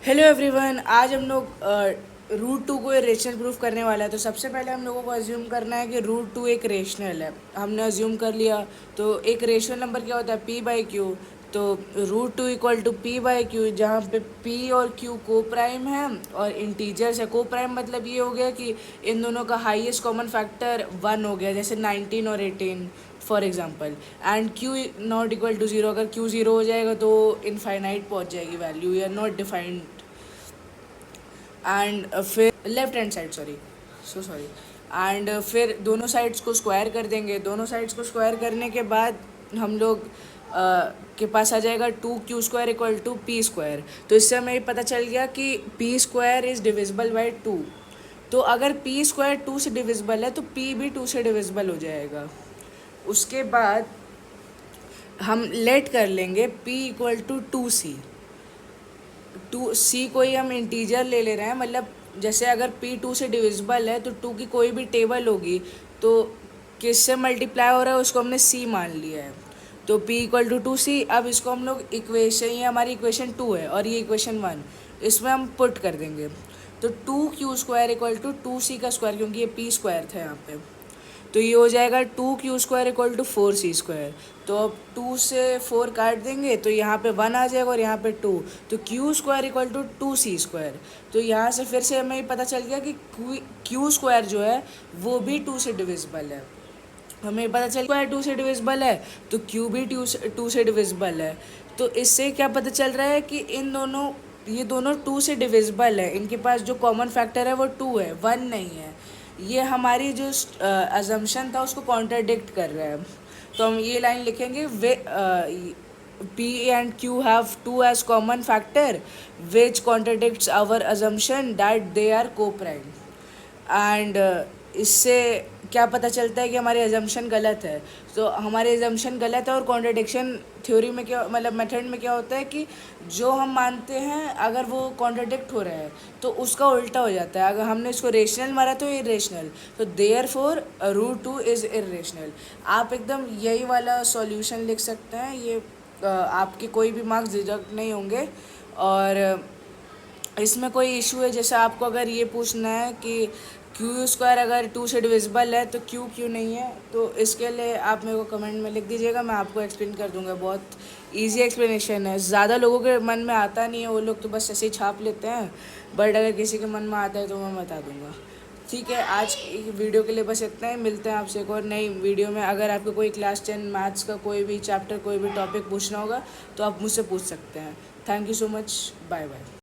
Hello everyone, आज हम लोग रूट टू को रेशनल प्रूफ करने वाला है। तो सबसे पहले हम लोगों को अज्यूम करना है कि रूट टू एक रेशनल है। हमने अज्यूम कर लिया। तो एक रेशनल नंबर क्या होता है? P by Q. तो root two equal to P by Q, जहाँ पे पी और क्यू को प्राइम है और इंटीजर्स है। को प्राइम मतलब ये हो गया कि इन दोनों का हाईएस्ट कॉमन फैक्टर 1 हो गया, जैसे 19 और 18 for example. And Q not equal to zero, अगर क्यू ज़ीरो हो जाएगा तो इनफाइनाइट पहुंच जाएगी वैल्यू, या नॉट डिफाइंड। एंड फिर left hand side, sorry and फिर दोनों साइड्स को स्क्वायर कर देंगे। दोनों साइड्स को स्क्वायर करने के बाद हम लोग के पास आ जाएगा 2q² equal to P square. तो इससे हमें पता चल गया कि P square is divisible by 2। तो अगर पी स्क्वायर 2 से डिविजिबल है तो पी भी 2 से डिविजिबल हो जाएगा। उसके बाद हम लेट कर लेंगे p equal to 2c। 2c को ही हम इंटीजर ले ले रहे हैं, मतलब जैसे अगर p 2 से डिविजिबल है तो 2 की कोई भी टेबल होगी तो किससे मल्टीप्लाई हो रहा है उसको हमने c मान लिया है। तो p इक्वल टू 2c। अब इसको हम लोग इक्वेशन, ये हमारी इक्वेशन 2 है और ये इक्वेशन 1, इसमें हम पुट कर देंगे। तो 2q² इक्वल टू 2c का स्क्वायर, क्योंकि ये p स्क्वायर था यहाँ पे, तो ये हो जाएगा 2q² इक्वल टू 4c²। तो अब 2 से 4 काट देंगे तो यहाँ पे 1 आ जाएगा और यहाँ पे 2, तो q² इक्वल टू 2c²। तो यहाँ से फिर से हमें पता चल गया कि q² जो है वो भी 2 से डिविजिबल है। हमें पता चल गया 2 से डिविजिबल है तो q भी 2 से डिविजिबल है। तो इससे क्या पता चल रहा है कि ये दोनों 2 से डिविजिबल है। इनके पास जो कॉमन फैक्टर है वो 2 है, 1 नहीं है। ये हमारी जो अजम्पशन था उसको कॉन्ट्राडिक्ट कर रहा है। तो हम ये लाइन लिखेंगे, वे P and Q have 2 as common factor which contradicts our assumption that they are co-prime। And इससे क्या पता चलता है कि हमारी एजम्पशन गलत है। तो हमारी एजम्पशन गलत है और कॉन्ट्रडिक्शन थ्योरी में क्या, मतलब मेथड में क्या होता है कि जो हम मानते हैं अगर वो कॉन्ट्रडिक्ट हो रहा है तो उसका उल्टा हो जाता है। अगर हमने इसको रेशनल मारा तो इरेशनल, तो therefore root two is irrational. आप एकदम यही वाला सॉल्यूशन लिख सकते हैं। ये आपके कोई भी मार्क्स डिडक्ट नहीं होंगे। और इसमें कोई इशू है, जैसे आपको अगर ये पूछना है कि q² अगर 2 से डिविजिबल है तो q क्यों नहीं है, तो इसके लिए आप मेरे को कमेंट में लिख दीजिएगा, मैं आपको एक्सप्लेन कर दूंगा। बहुत इजी एक्सप्लेनेशन है, ज़्यादा लोगों के मन में आता नहीं है, वो लोग तो बस ऐसे ही छाप लेते हैं। बट अगर किसी के मन में आता है तो मैं बता दूंगा। ठीक है, आज की वीडियो के लिए बस इतना ही। मिलते हैं आपसे एक और नई वीडियो में। अगर आपको कोई क्लास 10 मैथ्स का कोई भी चैप्टर, कोई भी टॉपिक पूछना होगा तो आप मुझसे पूछ सकते हैं। Thank you so much, bye bye.